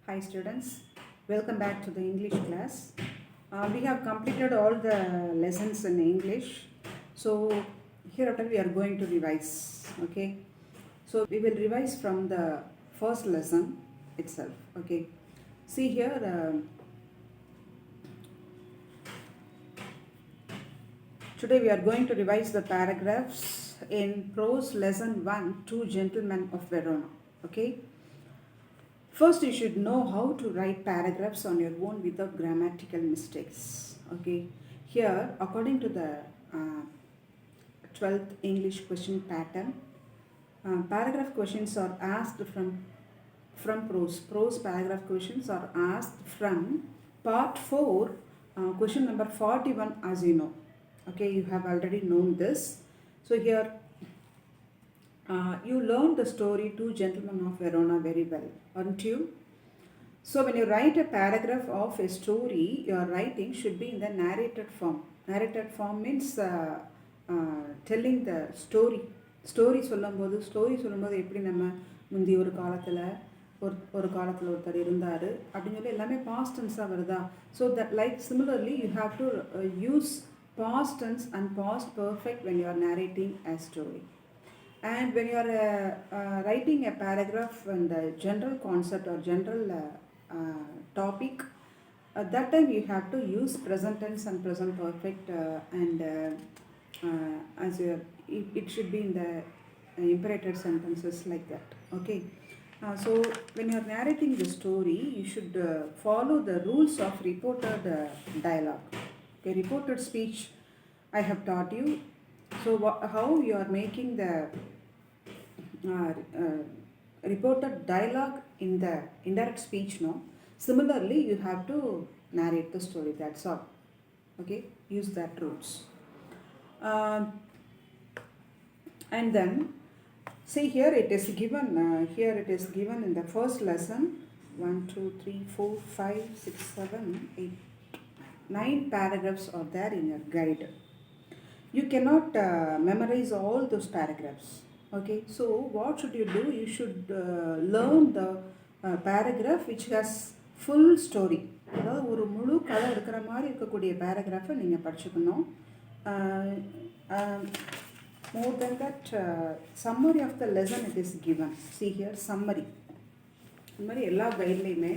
Hi students, welcome back to the English class. We have completed all the lessons in English. So hereafter we are going to revise. Okay. So we will revise from the first lesson itself. Okay. See here. Today we are going to revise the paragraphs in Prose lesson 1, Two Gentlemen of Verona. Okay. First, you should know how to write paragraphs on your own without grammatical mistakes. Okay, here, according to the 12th English question pattern, paragraph questions are asked from prose. Prose paragraph questions are asked from part 4, question number 41, as you know. Okay, you have already known this. So here you learned the story Two Gentlemen of Verona very well, aren't you? So when you write a paragraph of a story, your writing should be in the narrated form. Narrated form means telling the story. Story சொல்லும்போது எப்படி நம்ம முந்தி ஒரு காலத்தில் ஒருத்தர் இருந்தார் அப்படின்னு சொல்லி எல்லாமே பாஸ்ட் டென்ஸாக வருதா. So that like similarly you have to use past tense and past perfect when you are narrating a story. And when you are writing a paragraph in the general concept or general topic, at that time you have to use present tense and present perfect and as it should be in the imperative sentences like that. Okay. So when you are narrating the story, you should follow the rules of reported dialogue. Okay, reported speech I have taught you. So how you are making the reported dialogue in the indirect speech, no? Similarly, you have to narrate the story, that's all. Okay, use that rules. And then, see here it is given, in the first lesson, 1, 2, 3, 4, 5, 6, 7, 8, 9 paragraphs are there in your guide. You cannot memorize all those paragraphs. Okay, so what should you do? You should learn the paragraph which has full story. அதாவது ஒரு முழு கதை இருக்கிற மாதிரி இருக்கக்கூடிய பேராகிராஃபை நீங்கள் படிச்சுக்கணும். More than that, summary of the lesson it is given. See here, summary. இந்த மாதிரி எல்லா கைட்லையுமே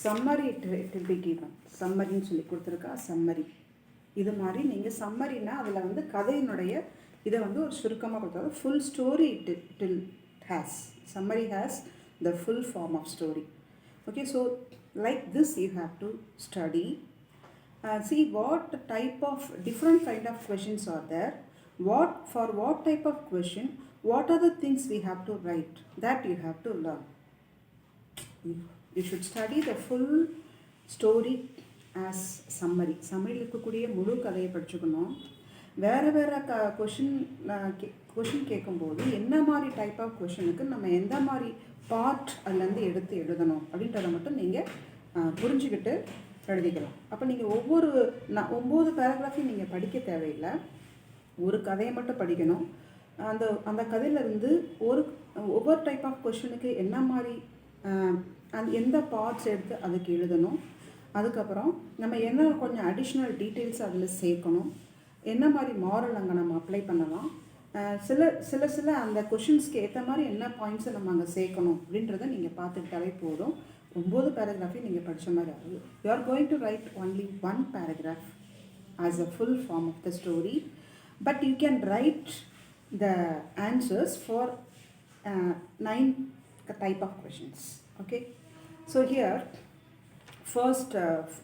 summary it will be given. சம்மரின்னு சொல்லி கொடுத்துருக்கா, சம்மரி. இது மாதிரி நீங்கள் சம்மரினா அதில் வந்து கதையினுடைய இதை வந்து ஒரு சுருக்கமாக கொடுத்தா full story it will has. Summary has the full form of story. Okay, so like this you have to study. See what type of different kind of questions are there. For what type of question, what are the things we have to write, that you have to learn. You should study the full story as summary. சம்மரியில் இருக்கக்கூடிய முழு கதையை படிச்சுக்கணும். வேறு வேறு question கேட்கும்போது என்ன மாதிரி type of கொஷனுக்கு நம்ம எந்த மாதிரி பார்ட் அதுலேருந்து எடுத்து எழுதணும் அப்படின்றத மட்டும் நீங்கள் புரிஞ்சுக்கிட்டு எழுதிக்கலாம். அப்போ நீங்கள் 9 பேராகிராஃபையும் நீங்கள் படிக்க தேவையில்லை, ஒரு கதையை மட்டும் படிக்கணும். அந்த கதையிலேருந்து ஒவ்வொரு டைப் ஆஃப் கொஷனுக்கு என்ன மாதிரி எந்த பார்ட்ஸ் எடுத்து அதுக்கு எழுதணும். அதுக்கப்புறம் நம்ம என்ன கொஞ்சம் அடிஷ்னல் டீட்டெயில்ஸ் அதில் சேர்க்கணும், என்ன மாதிரி மாரல் அங்கே நம்ம அப்ளை பண்ணலாம், சில அந்த கொஷின்ஸ்க்கு ஏற்ற மாதிரி என்ன பாயிண்ட்ஸை நம்ம அங்கே சேர்க்கணும் அப்படின்றத நீங்கள் பார்த்துக்கிட்டாலே போதும். 9 பேராகிராஃபையும் நீங்கள் படித்த மாதிரி ஆகுது. You are going to right only 1 paragraph as a full form of the story, but you can write the answers for 9 type of questions. Okay, so here first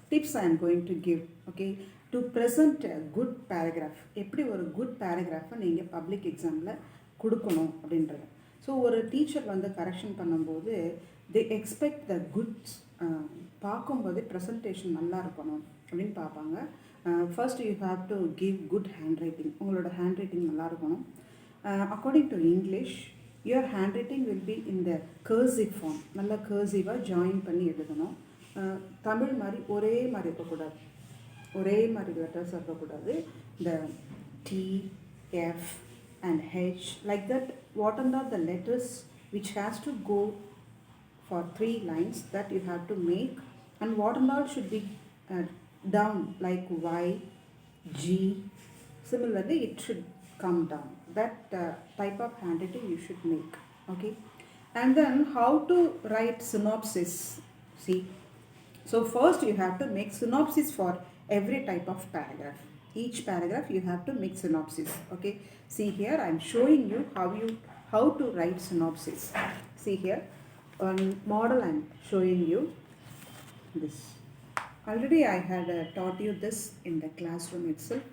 tips I am going to give. Okay, to present a good paragraph. எப்படி ஒரு good பேராகிராஃபை நீங்கள் public எக்ஸாமில் கொடுக்கணும் அப்படின்றது. So ஒரு teacher வந்து correction பண்ணும்போது they expect the goods. பார்க்கும்போது ப்ரெசன்டேஷன் நல்லா இருக்கணும் அப்படின்னு பார்ப்பாங்க. First you have to give good handwriting. உங்களோட ஹேண்ட் ரைட்டிங் நல்லா இருக்கணும். According to English, your handwriting will be in the cursive form. நல்லா கர்சிவாக ஜாயின் பண்ணி எழுதணும். தமிழ் மாதிரி ஒரே மாதிரி இருக்கக்கூடாது, ஒரே மாதிரி லெட்டர்ஸ் இருக்கக்கூடாது. இந்த T, F and H like that, what are the letters which has to go for 3 lines that you have to make, and what and all should be down, like Y, G. Similarly, it should come down. That type of handwriting you should make. Okay. And then how to write synopsis. See, so first you have to make synopsis for every type of paragraph. Each paragraph you have to make synopsis. Okay. See here, I am showing you how to write synopsis. See here, one model I am showing you this. Already I had taught you this in the classroom itself.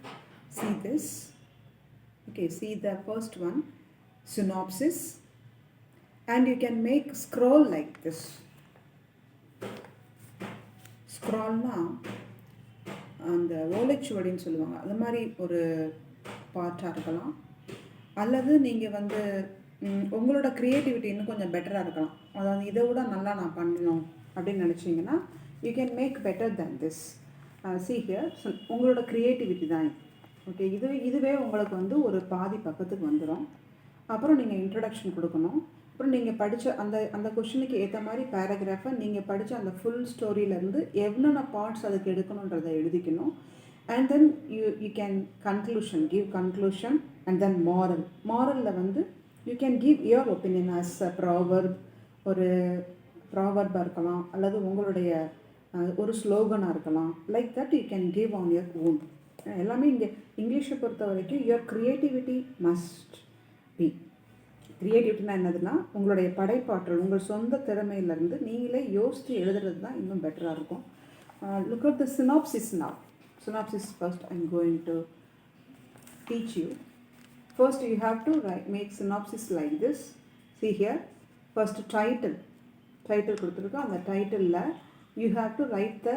See this. Okay, see the first one, synopsis, and you can make scroll like this. ஸ்க்ரால்னா அந்த ஓலைச்சுவடின்னு சொல்லுவாங்க, அது மாதிரி ஒரு பார்ட்டாக இருக்கலாம். அல்லது நீங்கள் வந்து உங்களோட க்ரியேட்டிவிட்டி இன்னும் கொஞ்சம் பெட்டராக இருக்கலாம். அதாவது இதை விட நல்லா நான் பண்ணணும் அப்படின்னு நினச்சிங்கன்னா you can make better than this. see here, உங்களோட க்ரியேட்டிவிட்டி தான். ஓகே, இதுவே உங்களுக்கு வந்து ஒரு பாதி பக்கத்துக்கு வந்துடும். அப்புறம் நீங்கள் இன்ட்ரடக்ஷன் கொடுக்கணும். அப்புறம் நீங்கள் படித்த அந்த கொஷனுக்கு ஏற்ற மாதிரி பேராகிராஃபை நீங்கள் படித்த அந்த ஃபுல் ஸ்டோரியிலேருந்து எவ்வளோ பார்ட்ஸ் அதுக்கு எடுக்கணுன்றதை எழுதிக்கணும். And then you can give conclusion and then மாரலில் வந்து you can give your opinion as a proverb. ஒரு ப்ராவர்பாக இருக்கலாம், அல்லது உங்களுடைய ஒரு ஸ்லோகனாக இருக்கலாம். Like that you can give on your own. எல்லாமே இங்கே இங்கிலீஷை பொறுத்த வரைக்கும் யுவர் க்ரியேட்டிவிட்டி மஸ்ட் பி. க்ரியேட்டிவிட்டினா என்னதுன்னா உங்களுடைய படைப்பாற்றல், உங்கள் சொந்த திறமையிலேருந்து நீங்களே யோசித்து எழுதுறது தான் இன்னும் பெட்டராக இருக்கும். Look at the synopsis now. Synopsis first I am going to teach you. First you have to make synopsis like this. See here, first title கொடுத்துருக்கோம். அந்த டைட்டிலில் you have to write the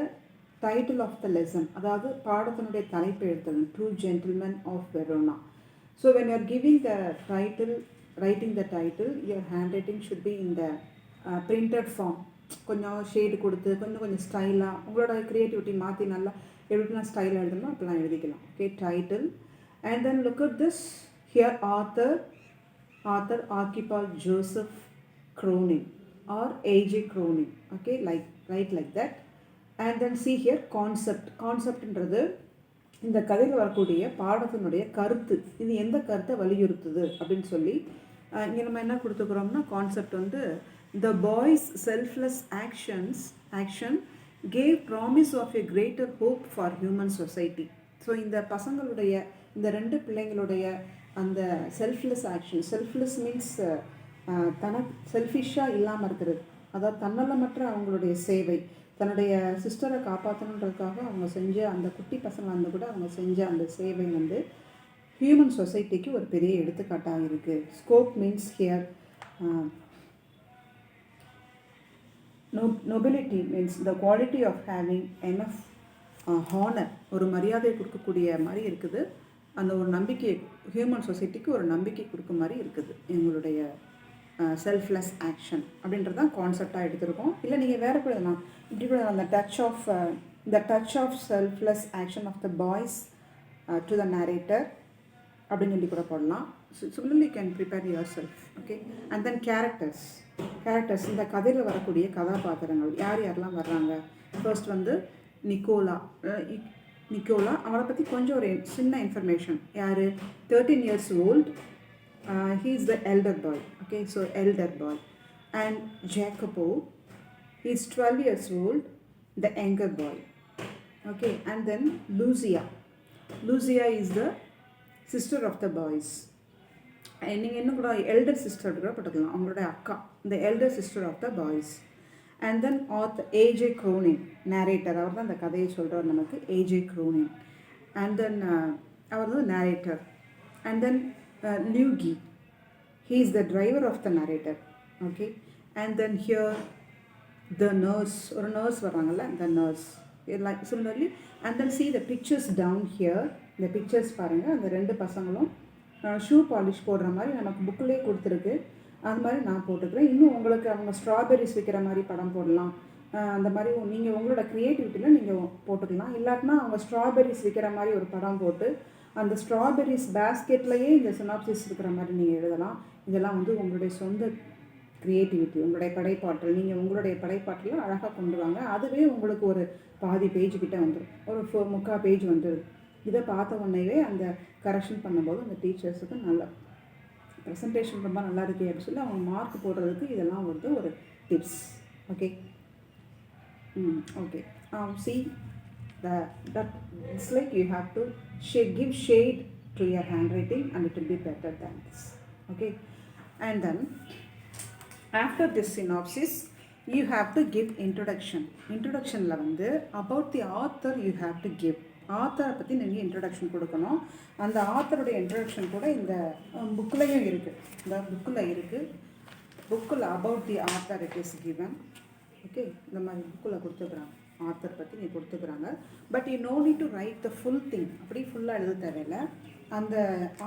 title of the lesson. அதாவது பாடத்தினுடைய தலைப்பு எழுத்தணும், 2 Gentlemen of Verona. So when you are giving the title, writing the title, your handwriting should be in the printed form. கொஞ்சம் shade கொடுத்து கொஞ்சம் ஸ்டைலாக உங்களோட creativity மாற்றி நல்லா எப்படின்னா ஸ்டைலாக எழுதணும் அப்போலாம் எழுதிக்கலாம். Okay, title. And then look at this here, author Archibald Joseph Cronin or AJ Cronin. Okay, right like that. And then see here, கான்செப்ட்ன்றது இந்த கதையில் வரக்கூடிய பாடத்தினுடைய கருத்து. இது எந்த கருத்தை வலியுறுத்துது அப்படின்னு சொல்லி இங்கே நம்ம என்ன கொடுத்துக்கிறோம்னா, கான்செப்ட் வந்து the boys selfless action gave promise of a greater hope for human society. So இந்த பசங்களுடைய இந்த 2 பிள்ளைங்களுடைய அந்த செல்ஃப்லெஸ் ஆக்ஷன், செல்ஃப்லெஸ் மீன்ஸ் செல்ஃபிஷாக இல்லாமல் இருக்கிறது. அதாவது தன்னலமற்ற அவங்களுடைய சேவை, தன்னுடைய சிஸ்டரை காப்பாற்றணுன்றதுக்காக அவங்க செஞ்ச அந்த குட்டி பசங்க கூட அவங்க செஞ்ச அந்த சேவை வந்து ஹியூமன் சொசைட்டிக்கு ஒரு பெரிய எடுத்துக்காட்டாக இருக்குது. Scope means here nobility means the quality of having enough honor, ஒரு மரியாதை கொடுக்கக்கூடிய மாதிரி இருக்குது. அந்த ஒரு நம்பிக்கை ஹியூமன் சொசைட்டிக்கு ஒரு நம்பிக்கை கொடுக்க மாதிரி இருக்குது எங்களுடைய செல்ஃப்லெஸ் ஆக்ஷன் அப்படின்றதான் கான்செப்டாக எடுத்திருக்கோம். இல்லை நீங்கள் வேறு கூட நான் இப்படி கூட அந்த touch of selfless action of the boys to the narrator அப்படின்னு சொல்லி கூட போடலாம். Similarly you can prepare yourself. Okay, and then characters. இந்த கதையில் வரக்கூடிய கதாபாத்திரங்கள் யார் யாரெல்லாம் வர்றாங்க. ஃபர்ஸ்ட் வந்து நிக்கோலா, அவளை பற்றி கொஞ்சம் ஒரு சின்ன இன்ஃபர்மேஷன். யார்? 13 years old. He is the elder boy. Okay, so elder boy. And Jacopo, he is 12 years old, the younger boy. Okay, and then Lucia is the sister of the boys. நீங்கள் இன்னும் கூட elder sister கூட போட்டுக்கலாம், அவங்களோட அக்கா, இந்த elder sister of the boys. And then author AJ Cronin, narrator, அவர் தான் அந்த கதையை சொல்கிறார் நமக்கு, ஏஜே க்ரோனிங். அண்ட் தென் அவர் வந்து narrator. And then Luigi, he is the driver of the narrator. Okay, and then here the nurse, ஒரு nurse வராங்கல்ல, the nurse, like similarly. And then see the pictures down here, இந்த pictures பாருங்கள். அந்த 2 பசங்களும் shoe polish போடுற மாதிரி நமக்கு புக்கிலே கொடுத்துருக்கு. அது மாதிரி நான் போட்டுக்கிறேன். இன்னும் உங்களுக்கு அவங்க ஸ்ட்ராபெரிஸ் விற்கிற மாதிரி படம் போடலாம். அந்த மாதிரி நீங்கள் உங்களோட க்ரியேட்டிவிட்டியில் நீங்கள் போட்டுக்கலாம். இல்லாட்டினா அவங்க ஸ்ட்ராபெரிஸ் விற்கிற மாதிரி ஒரு படம் போட்டு அந்த ஸ்ட்ராபெரிஸ் பேஸ்கெட்லேயே இந்த சினாப்சிஸ் இருக்கிற மாதிரி நீங்கள் எழுதலாம். இதெல்லாம் வந்து உங்களுடைய சொந்த க்ரியேட்டிவிட்டி, உங்களுடைய படைப்பாற்றல், நீங்கள் உங்களுடைய படைப்பாற்றலாம் அழகாக கொண்டு வாங்க. அதுவே உங்களுக்கு ஒரு பாதி பேஜுக்கிட்ட வந்துடும், ஒரு 3/4 பேஜ் வந்துடுது. இதை பார்த்த உடனேவே அந்த கரெக்ஷன் பண்ணும்போது அந்த டீச்சர்ஸுக்கு நல்ல ப்ரெசன்டேஷன் ரொம்ப நல்லா இருக்கு அப்படின்னு சொல்லி அவங்க மார்க் போடுறதுக்கு இதெல்லாம் வந்து ஒரு tips. Okay okay see that it's like you have to give shade to your handwriting and it will be better than this. Okay, and then after this synopsis you have to give introductionல வந்து about the author you have to give. ஆத்தரை பற்றி நீங்கள் introduction கொடுக்கணும். அந்த ஆத்தருடைய introduction கூட இந்த புக்கிலையும் இருக்குது, இந்த புக்கில் about the author it is given. Okay, இந்த மாதிரி புக்கில் கொடுத்துக்கிறாங்க, ஆத்தர் பற்றி நீ கொடுத்துக்கிறாங்க. But you no need to write the full thing, அப்படி ஃபுல்லாக எழுத தேவையில்லை. அந்த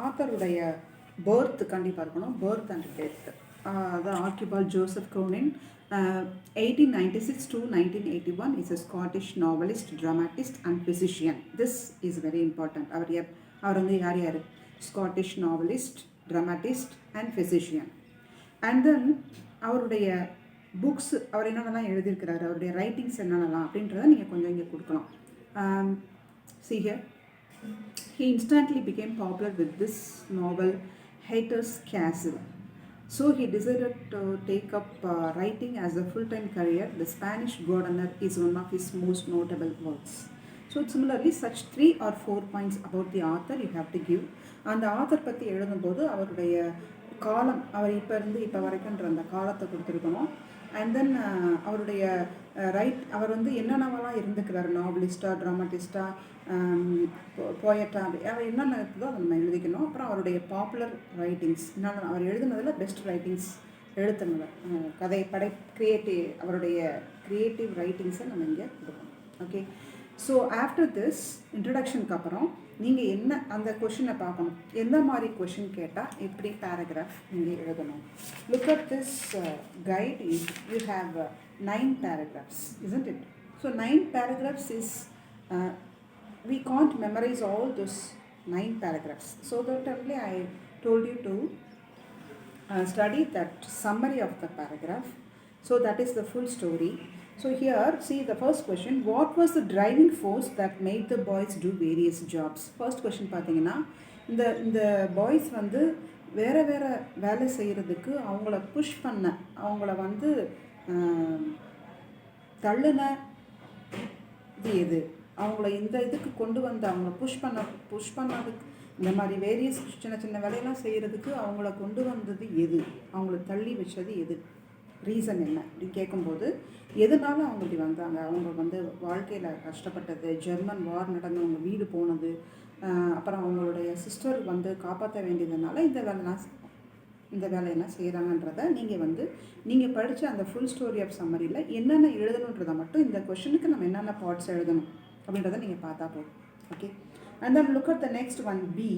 ஆத்தருடைய பர்த் கண்டிப்பாக இருக்கணும், பர்த் அண்ட் டெத். அது Archibald Joseph Cronin 1896 to 1981 is a Scottish novelist, dramatist and physician. This is very important. அவர் வந்து யார் Scottish novelist, dramatist and physician. And then அவருடைய புக்ஸ், அவர் என்னென்னலாம் எழுதியிருக்கிறாரு, அவருடைய ரைட்டிங்ஸ் என்னென்னலாம் அப்படின்றத நீங்கள் கொஞ்சம் இங்கே கொடுக்கலாம். See here, he instantly became popular with this novel Hayter's Castle. So he decided to take up writing as a full-time career. The Spanish Gardener is one of his most notable works. So similarly, such 3 or 4 points about the author you have to give. அந்த author பற்றி எழுதும்போது அவருடைய காலம், அவர் இப்போ வரைக்கும்ன்ற அந்த காலத்தை கொடுத்துருக்கணும். And then அவருடைய அவர் வந்து என்னென்னவெல்லாம் இருந்துக்கிறார், நாவலிஸ்டா, ட்ராமாட்டிஸ்டா, போயட்டா, அவர் என்னென்ன இருக்குதோ அதை நம்ம எழுதிக்கணும். அப்புறம் அவருடைய பாப்புலர் ரைட்டிங்ஸ், என்னென்ன அவர் எழுதுனதில் பெஸ்ட் ரைட்டிங்ஸ் எழுத்துனவர், கதை அவருடைய க்ரியேட்டிவ் ரைட்டிங்ஸை நம்ம இங்கே கொடுக்கணும். ஓகே, ஸோ ஆஃப்டர் திஸ் இன்ட்ரடக்ஷனுக்கு அப்புறம் நீங்கள் என்ன அந்த கொஷினை பார்க்கணும், எந்த மாதிரி கொஷின் கேட்டால் எப்படி பேராகிராஃப் நீங்கள் எழுதணும். Look at this guide, you have 9 paragraphs, isn't it? So 9 paragraphs is we can't memorize all those 9 paragraphs. So that only I told you to study that summary of the paragraph. So that is the full story. So here, see the first question, what was the driving force that made the boys do various jobs? First question பார்த்தீங்கன்னா, இந்த boys வந்து வேறு வேலை செய்கிறதுக்கு அவங்கள push பண்ண, அவங்கள வந்து தள்ளுனது எது, அவங்கள இந்த இதுக்கு கொண்டு வந்து அவங்கள புஷ் பண்ணதுக்கு, இந்த மாதிரி வேரியஸ் சின்ன வேலையெல்லாம் செய்கிறதுக்கு அவங்கள கொண்டு வந்தது எது, அவங்கள தள்ளி வச்சது எது, ரீசன் என்ன அப்படின்னு கேட்கும்போது, எதனால அவங்க இப்படி வந்தாங்க, அவங்க வந்து வாழ்க்கையில் கஷ்டப்பட்டது, ஜெர்மன் வார் நடந்து அவங்க வீடு போனது, அப்புறம் அவங்களுடைய சிஸ்டர் வந்து காப்பாற்ற வேண்டியதுனால இந்த வேலையெல்லாம் செய்கிறாங்கன்றதை நீங்கள் படித்த அந்த ஃபுல் ஸ்டோரி ஆஃப் சம்மரியில் என்னென்ன எழுதணுன்றதை மட்டும் இந்த கொஷனுக்கு நம்ம என்னென்ன பார்ட்ஸ் எழுதணும் அப்படின்றத நீங்கள் பார்த்தா போதும். Okay, and then look at the next one, B,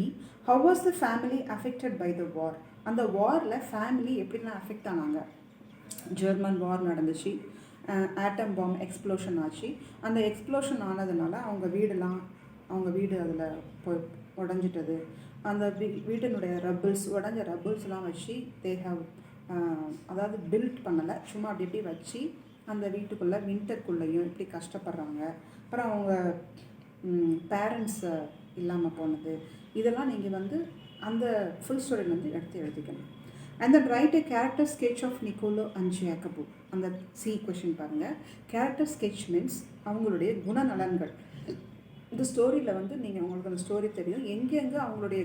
how was the family affected by the war. அந்த வாரில் ஃபேமிலி எப்படிலாம் அஃபெக்ட் ஆனாங்க. ஜெர்மன் வார் நடந்துச்சு, ஆட்டம் பாம் எக்ஸ்ப்ளோஷன் ஆச்சு. அந்த எக்ஸ்ப்ளோஷன் ஆனதுனால அவங்க வீடு அதில் உடஞ்சிட்டது. அந்த வீட்டினுடைய உடஞ்ச ரப்பிள்ஸ்லாம் வச்சு அதாவது பில்ட் பண்ணலை, சும்மா அப்படி வச்சு அந்த வீட்டுக்குள்ளே வின்டருக்குள்ளேயும் இப்படி கஷ்டப்படுறாங்க. அப்புறம் அவங்க பேரண்ட்ஸ் இல்லாமல் போனது, இதெல்லாம் நீங்கள் அந்த ஃபுல் ஸ்டோரி எடுத்து எழுதிக்கணும். And then write a character sketch of Nicola and Jacopo. அந்த சி கொஷின் பாருங்கள். கேரக்டர் ஸ்கெட்ச் மீன்ஸ் அவங்களுடைய குணநலன்கள். இந்த ஸ்டோரியில் நீங்கள் உங்களுக்கு அந்த ஸ்டோரி தெரியும், எங்கெங்கே அவங்களுடைய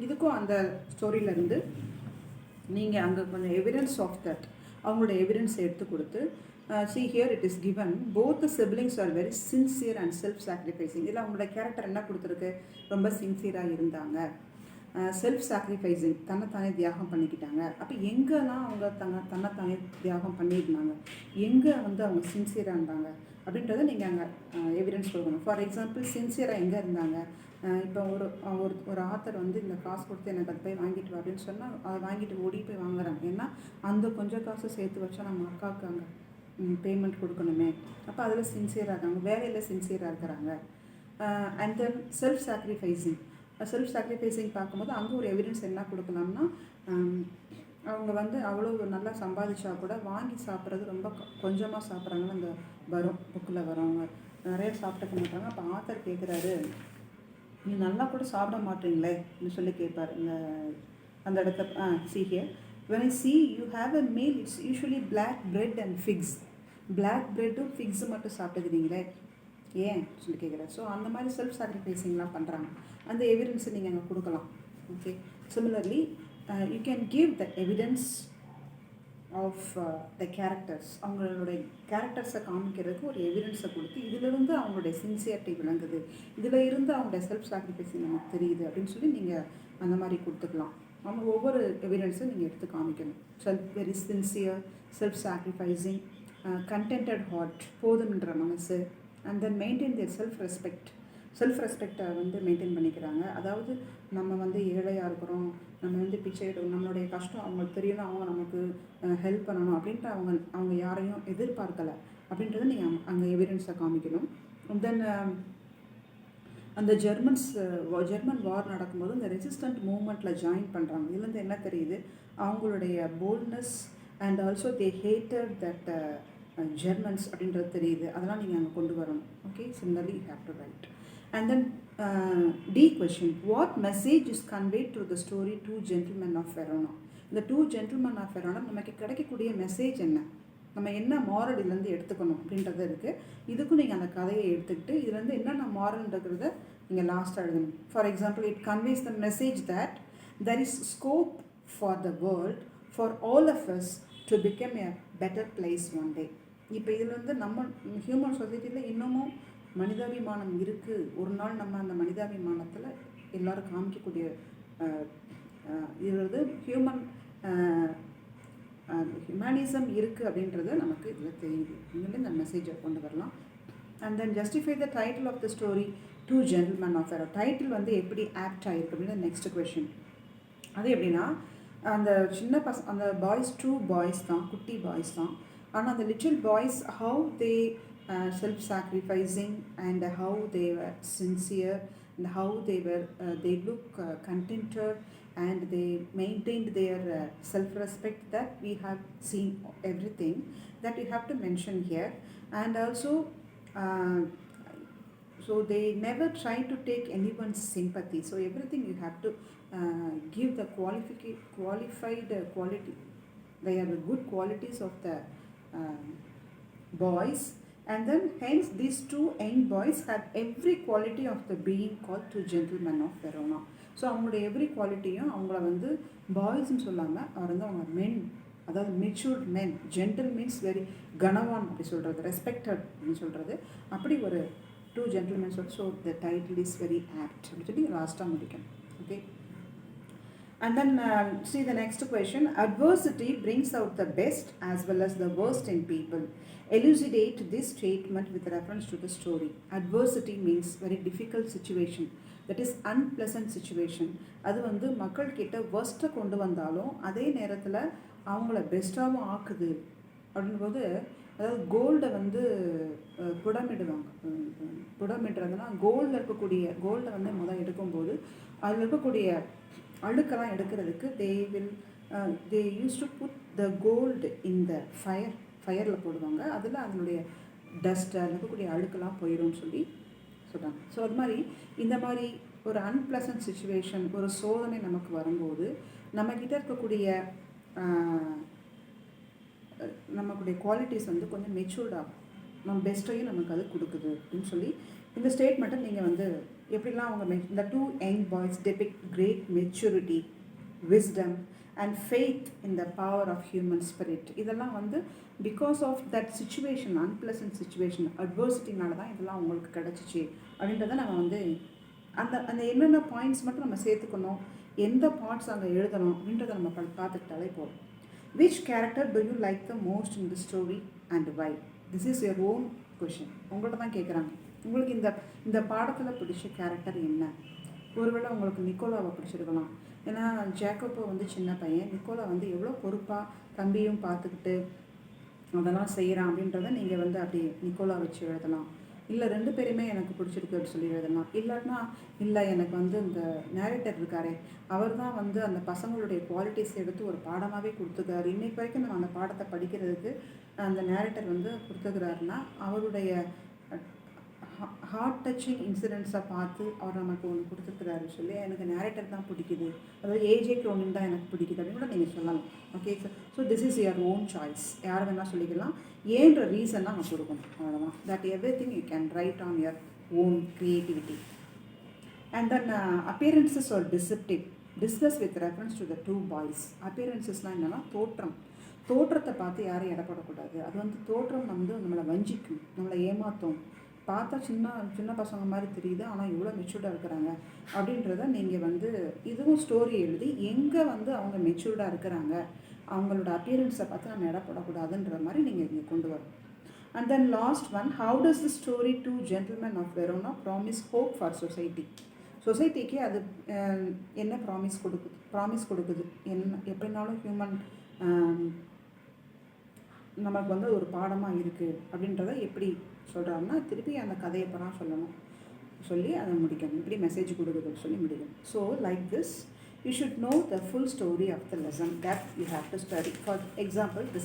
இதுக்கும் அந்த ஸ்டோரியிலேருந்து நீங்கள் அங்கே கொஞ்சம் எவிடன்ஸ் ஆஃப் தட், அவங்களுடைய எவிடன்ஸ் எடுத்து கொடுத்து, see here it is given both the siblings are very sincere and self-sacrificing. இதில் அவங்களோட கேரக்டர் என்ன கொடுத்துருக்கு, ரொம்ப சின்சியராக இருந்தாங்க, செல்ஃப் சாக்ரிஃபைஸிங், தன்னைத்தானே தியாகம் பண்ணிக்கிட்டாங்க. அப்போ எங்கெல்லாம் அவங்க தன்னைத்தானே தியாகம் பண்ணியிருந்தாங்க, எங்கே அவங்க சின்சியராக இருந்தாங்க அப்படின்றத நீங்கள் அங்கே எவிடன்ஸ் கொடுக்கணும். ஃபார் எக்ஸாம்பிள், சின்சியராக எங்கே இருந்தாங்க, இப்போ ஒரு ஆத்தர் இந்த காசு கொடுத்து எனக்கு அது போய் வாங்கிட்டு வா அப்படின்னு சொன்னால் அதை வாங்கிட்டு ஓடி போய் வாங்குறாங்க. ஏன்னா அந்த கொஞ்சம் காசு சேர்த்து வச்சா நம்ம அக்காவுக்கு அங்கே பேமெண்ட் கொடுக்கணுமே, அப்போ அதில் சின்சியராக இருக்காங்க, வேலையில் சின்சியராக இருக்கிறாங்க. அண்ட் தென் செல்ஃப் சாக்ரிஃபைஸிங் பார்க்கும்போது அங்கே ஒரு எவிடன்ஸ் என்ன கொடுக்கலாம்னா, அவங்க வந்து அவ்வளோ நல்லா சம்பாதிச்சா கூட வாங்கி சாப்பிட்றது ரொம்ப கொஞ்சமாக சாப்பிட்றாங்கன்னு அந்த வரும் புக்கில் வரவங்க நிறைய சாப்பிட்டுக்க மாட்டாங்க. அப்போ ஆத்தர் கேட்குறாரு, நீ நல்லா கூட சாப்பிட மாட்டீங்களே அப்படின்னு சொல்லி கேட்பார். அந்த இடத்த see here, when I see you have a meal, it's usually black bread and figs. black breadடும் ஃபிக்ஸு மட்டும் சாப்பிட்டுக்கிறீங்களே ஏன் சொல்லி கேட்குறேன். ஸோ அந்த மாதிரி செல்ஃப் சாக்ரிஃபைஸிங்லாம் பண்ணுறாங்க. அந்த எவிடன்ஸை நீங்கள் அங்கே கொடுக்கலாம். Okay, similarly you can give the evidence of the characters. அவங்களுடைய கேரக்டர்ஸை காமிக்கிறதுக்கு ஒரு எவிடன்ஸை கொடுத்து இதிலிருந்து அவங்களுடைய சின்சியரிட்டி விளங்குது, இதில் இருந்து அவங்களுடைய செல்ஃப் சாக்ரிஃபைஸிங் நமக்கு தெரியுது அப்படின்னு சொல்லி நீங்கள் அந்த மாதிரி கொடுத்துக்கலாம். அவங்க ஒவ்வொரு எவிடன்ஸும் நீங்கள் எடுத்து காமிக்கணும். Very sincere, self sacrificing, contented heart, போதும்ன்ற மனசு, and then maintain their self ரெஸ்பெக்டை வந்து மெயின்டைன் பண்ணிக்கிறாங்க. அதாவது நம்ம வந்து ஏழையாக இருக்கிறோம், நம்ம வந்து பிச்சை எடுக்கணும், நம்மளுடைய கஷ்டம் அவங்களுக்கு தெரியணும், அவங்க நமக்கு ஹெல்ப் பண்ணணும் அப்படின்ட்டு அவங்க யாரையும் எதிர்பார்க்கலை அப்படின்றத நீங்கள் அங்கே எவிடன்ஸை காமிக்கணும். தென் அந்த ஜெர்மன் வார் நடக்கும்போது இந்த ரெசிஸ்டன்ட் மூவ்மெண்ட்டில் ஜாயின் பண்ணுறாங்க. இதுலேருந்து என்ன தெரியுது, அவங்களுடைய boldness and also they hated that Germans அப்படின்றது தெரியுது. அதெல்லாம் நீங்கள் அங்கே கொண்டு வரணும். Okay, similarly you have to write. And then the question, what message is conveyed through the story Two Gentlemen of Verona. இந்த டூ ஜென்டில்மென் ஆஃப் வெரோனா நமக்கு கிடைக்கக்கூடிய மெசேஜ் என்ன, நம்ம என்ன மாரல் இதுலேருந்து எடுத்துக்கணும் அப்படின்றது இருக்குது. இதுக்கும் நீங்கள் அந்த கதையை எடுத்துக்கிட்டு இதுலேருந்து என்னென்ன மாரல்ன்றத நீங்கள் லாஸ்ட்டாக எழுதணும். For example, it conveys the message that there is scope for the world for all of us to become a better place one day. இப்போ இதில் வந்து நம்ம ஹியூமன் சொசைட்டியில் இன்னமும் மனிதாபிமானம் இருக்குது. ஒரு நாள் நம்ம அந்த மனிதாபிமானத்தில் எல்லோரும் காமிக்கக்கூடிய இது வந்து ஹியூமனிசம் இருக்குது அப்படின்றது நமக்கு இதில் தெரியுது. இதில் இந்த மெசேஜை கொண்டு வரலாம். And then justify the title of the story Two Gentlemen of Verona. Title வந்து எப்படி ஆப்ட் ஆகிருக்கு அப்படின்னு நெக்ஸ்ட் கொஷின். அது எப்படின்னா, அந்த சின்ன அந்த பாய்ஸ் 2 பாய்ஸ் தான், குட்டி பாய்ஸ் தான். ஆனால் அந்த little boys how they self-sacrificing and how they were sincere and how they look contented and they maintained their self-respect, that we have seen everything that you have to mention here. And also so they never try to take anyone's sympathy. So everything you have to give the qualified quality. They are the good qualities of the boys. And then hence these 2 young boys have every quality of the being called two gentlemen of Verona. So அவங்களுடைய every குவாலிட்டியும் அவங்கள வந்து பாய்ஸ்ன்னு சொல்லாமல் அவர் வந்து அவங்க மென், அதாவது matured மென். Gentle means very கனவான் அப்படி சொல்கிறது, ரெஸ்பெக்டட் அப்படின்னு சொல்கிறது. அப்படி ஒரு 2 gentlemen. So the title is very opt அப்படின்னு சொல்லி லாஸ்ட்டாக முடிக்கணும். Okay, and then see the next question. Adversity brings out the best as well as the worst in people. Elucidate this statement with reference to the story. Adversity means very difficult situation, that is unpleasant situation. அது வந்து மக்கள் கிட்ட worst-அ கொண்டு வந்தாலும் அதே நேரத்தில் அவங்கள பெஸ்ட்டாகவும் ஆக்குது அப்படின்போது, அதாவது கோல்டை வந்து புடமிடுவாங்க. புடமிடுறதுனா கோல்டை வந்து முதல் எடுக்கும்போது அதில் இருக்கக்கூடிய அழுக்கெல்லாம் எடுக்கிறதுக்கு they used to put the gold in the ஃபயரில் போடுவாங்க. அதில் அதனுடைய டஸ்ட்டு அதில் இருக்கக்கூடிய அழுக்கெல்லாம் போயிடும்னு சொல்லி சொல்கிறாங்க. ஸோ அது மாதிரி இந்த மாதிரி ஒரு அன்பிளசன்ட் சுச்சுவேஷன், ஒரு சோதனை நமக்கு வரும்போது நம்மக்கிட்ட இருக்கக்கூடிய நமக்குடைய குவாலிட்டிஸ் வந்து கொஞ்சம் மெச்சூர்டாகும், நம்ம பெஸ்ட்டையும் நமக்கு அது கொடுக்குது அப்படின்னு சொல்லி இந்த ஸ்டேட்மெண்ட்டை நீங்கள் வந்து எப்படிலாம் அவங்க இந்த 2 young boys depict great maturity, wisdom and faith in the power of human spirit. இதெல்லாம் வந்து because of that situation, unpleasant situation, அட்வர்சிட்டினால தான் இதெல்லாம் அவங்களுக்கு கிடச்சிச்சு அப்படின்றத நம்ம வந்து அந்த என்னென்ன பாயிண்ட்ஸ் மட்டும் நம்ம சேர்த்துக்கணும், எந்த பார்ட்ஸ் அங்கே எழுதணும் அப்படின்றத நம்ம பார்த்துக்கிட்டாலே போதும். Which character do you like the most in the story and why? This is your own question. உங்கள்கிட்ட தான் கேட்குறாங்க, உங்களுக்கு இந்த பாடத்தில் பிடிச்ச கேரக்டர் என்ன? ஒருவேளை உங்களுக்கு நிக்கோலாவை பிடிச்சிருக்கலாம். ஏன்னா ஜேக்கப்போ வந்து சின்ன பையன், நிக்கோலா வந்து எவ்வளோ பொறுப்பாக தம்பியும் பார்த்துக்கிட்டு அதெல்லாம் செய்கிறான் அப்படின்றத நீங்கள் வந்து அப்படி நிக்கோலா வச்சு எழுதலாம். இல்லை 2 பேருமே எனக்கு பிடிச்சிருக்குன்னு சொல்லி எழுதலாம். இல்லைன்னா இல்லை எனக்கு வந்து இந்த நேரேட்டர் இருக்காரே அவர் தான் வந்து அந்த பசங்களுடைய குவாலிட்டிஸ் எடுத்து ஒரு பாடமாகவே கொடுத்துருக்காரு. இன்றைக்கு வரைக்கும் நம்ம அந்த பாடத்தை படிக்கிறதுக்கு அந்த நேரேட்டர் வந்து கொடுத்துக்கிறாருன்னா அவருடைய ஹார்ட் டச்சிங் இன்சிடென்ட்ஸை பார்த்து அவர் நமக்கு ஒன்று கொடுத்துருக்குறாரு சொல்லி எனக்கு நேரேட்டர் தான் பிடிக்குது, அதாவது ஏஜே க்ரோனின் தான் எனக்கு பிடிக்குது அப்படின்னு கூட நீங்கள் சொல்லலாம். Okay sir. So this is your own choice. யார் வேணால் சொல்லிக்கலாம். ஏன்ற ரீசன் நம்ம கொடுக்கணும், அவ்வளோதான். That everything you can write on your own creativity. And then appearances are deceptive. Discuss with reference to the 2 boys. அப்பியரன்சஸ்லாம் என்னென்னா தோற்றத்தை பார்த்து யாரும் இடப்படக்கூடாது. அது வந்து தோற்றம் வந்து நம்மளை வஞ்சிக்கும், நம்மளை ஏமாற்றும். பார்த்தா சின்ன பசங்க மாதிரி தெரியுது, ஆனால் இவ்வளோ மெச்சூர்டாக இருக்கிறாங்க அப்படின்றத நீங்கள் வந்து இதுவும் ஸ்டோரி எழுதி எங்கே வந்து அவங்க மெச்சூர்டாக இருக்கிறாங்க, அவங்களோட அப்பியரன்ஸை பார்த்து நம்ம இடப்படக்கூடாதுன்ற மாதிரி நீங்கள் இங்கே கொண்டு வரணும். And then last one, how does the story 2 Gentleman of Verona promise hope for society. சொசைட்டிக்கு அது என்ன ப்ராமிஸ் கொடுக்குது என்ன எப்படினாலும் ஹியூமன் நமக்கு வந்து ஒரு பாடமாக இருக்குது அப்படின்றத எப்படி சொல்கிறாருன்னா திருப்பி அந்த கதையை படம் சொல்லி அதை முடிக்கணும். இப்படி மெசேஜ் கொடுக்குதுன்னு சொல்லி முடிக்கணும். So like this you should know the full story of the lesson that you have to study. For example the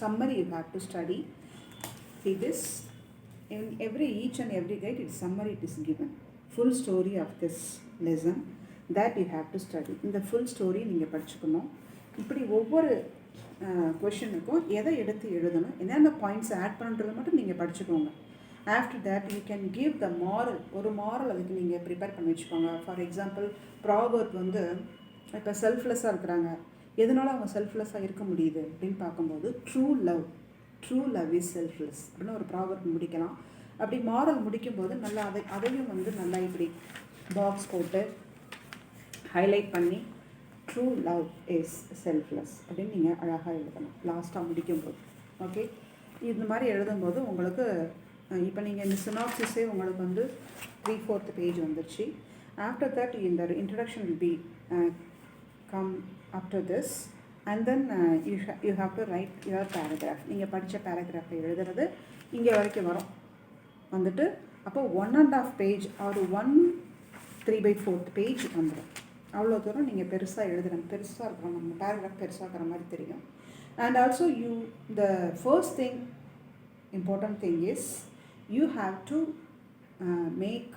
summary you have to study. See this, in each and every guide it's summary it is given. Full story of this lesson that you have to study. இந்த full story நீங்கள் படிச்சுக்கணும். இப்படி ஒவ்வொரு கொஷனுக்கும் எதை எடுத்து எழுதணும், என்னென்ன points add பண்ணுறது மட்டும் நீங்கள் படிச்சுக்கோங்க. After that you can give the moral. ஒரு மாரல் அதுக்கு நீங்கள் ப்ரிப்பேர் பண்ணி வச்சுக்கோங்க. ஃபார் எக்ஸாம்பிள் ப்ராவர்ப் வந்து இப்போ செல்ஃப்லெஸ்ஸாக இருக்கிறாங்க, எதனால அவங்க செல்ஃப்லெஸ்ஸாக இருக்க முடியுது அப்படின்னு பார்க்கும்போது ட்ரூ லவ் இஸ் செல்ஃப்லெஸ் அப்படின்னு ஒரு ப்ராவர்ப் முடிக்கலாம். அப்படி மாரல் முடிக்கும்போது நல்லா அதையும் வந்து நல்லா இப்படி பாக்ஸ் போட்டு ஹைலைட் பண்ணி ட்ரூ லவ் இஸ் செல்ஃப்லெஸ் அப்படின்னு நீங்கள் அழகாக எழுதணும் லாஸ்ட்டாக முடிக்கும்போது. ஓகே, இந்த மாதிரி எழுதும்போது உங்களுக்கு இப்போ நீங்கள் இந்த சினாப்சிஸே உங்களுக்கு வந்து 3/4 பேஜ் வந்துருச்சு. ஆஃப்டர் தட் இந்த introduction will be come after this and then you have to right your paragraph. நீங்கள் படித்த பேராகிராஃபை எழுதுறது இங்கே வரைக்கும் வந்துட்டு அப்போ 1.5 பேஜ் ஒரு 1/3/4 பேஜ் வந்துடும். அவ்வளோ தூரம் நீங்கள் பெருசாக பெருசாக இருக்கணும், நம்ம பேராகிராஃப் பெருசாக இருக்கிற மாதிரி தெரியும். And also the first thing important thing is you have to make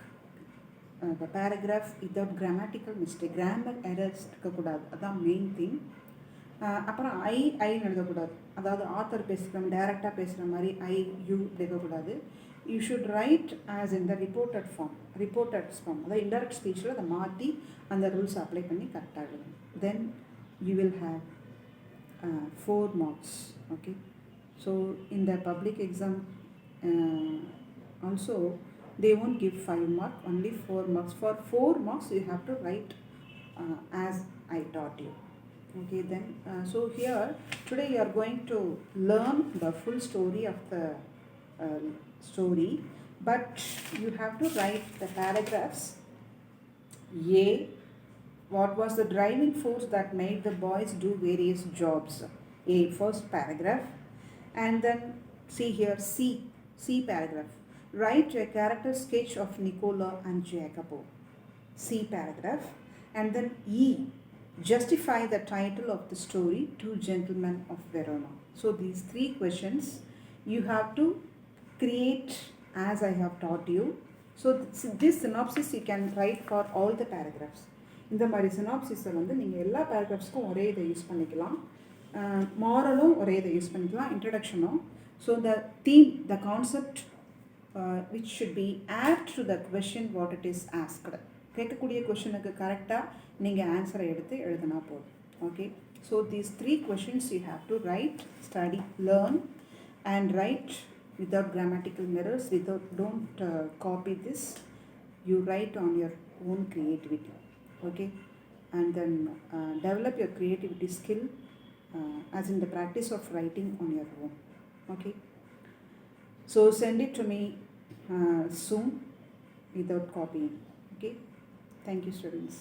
the paragraph without grammatical mistake. Grammar errors இருக்கக்கூடாது, அதுதான் மெயின் திங். அப்புறம் ஐன்னு எழுதக்கூடாது, அதாவது ஆத்தர் பேசுகிற டைரெக்டாக பேசுகிற மாதிரி யூ இருக்கக்கூடாது. You should write as in the reported form, அதாவது இன்டெரக்ட் ஸ்பீச்சில் அதை மாற்றி அந்த ரூல்ஸ் அப்ளை பண்ணி கரெக்டாக எழுதணும். Then you will have 4 marks. Okay, so இந்த public exam also they won't give 5 marks, only 4 marks. For 4 marks you have to write as I taught you. Okay, then so here today you are going to learn the full story of the story, but you have to write the paragraphs. What was the driving force that made the boys do various jobs? First paragraph. And then see here C paragraph. Write a character sketch of Nicola and Jacopo. C paragraph. And then justify the title of the story, 2 Gentlemen of Verona. So these 3 questions you have to create as I have taught you. So this synopsis you can write for all the paragraphs. இந்த மாதிரி சினாப்சிஸை வந்து நீங்கள் எல்லா பேராகிராஃப்ஸ்க்கும் ஒரே இதை use பண்ணிக்கலாம், மாரலும் ஒரே இதை யூஸ் பண்ணிக்கலாம், இன்ட்ரடக்ஷனும். So the theme, the concept which should be add to the question what it is asked. கேட்கக்கூடிய கொஷனுக்கு கரெக்டாக நீங்கள் ஆன்சரை எடுத்து எழுதினா போதும். Okay, so these 3 questions you have to write, study, learn and write without grammatical errors, don't copy this. You write on your own creativity. Okay, and then develop your creativity skill as in the practice of writing on your own. Okay, so send it to me soon without copying. Okay, thank you students.